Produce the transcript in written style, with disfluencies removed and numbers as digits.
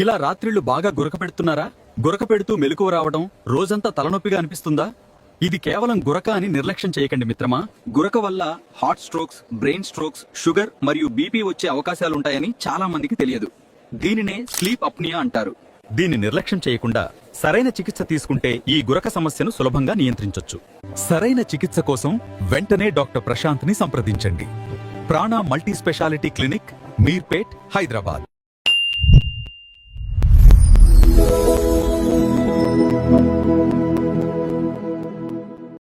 ఇలా రాత్రిళ్లు బాగా గురక పెడుతున్నారా? గురక పెడుతూ మెలకువ రావడం, రోజంతా తలనొప్పిగా అనిపిస్తుందా? ఇది కేవలం గురక అని నిర్లక్ష్యం చేయకండి మిత్రమా. గురక వల్ల heart strokes, brain strokes, sugar మరియు బీపీ వచ్చే అవకాశాలుంటాయని చాలా మందికి తెలియదు. దీనినే స్లీప్ అప్నియా అంటారు. దీన్ని నిర్లక్ష్యం చేయకుండా సరైన చికిత్స తీసుకుంటే ఈ గురక సమస్యను సులభంగా నియంత్రించొచ్చు. సరైన చికిత్స కోసం వెంటనే డాక్టర్ ప్రశాంత్ ని సంప్రదించండి. ప్రాణ multi speciality clinic, Meerpet, Hyderabad.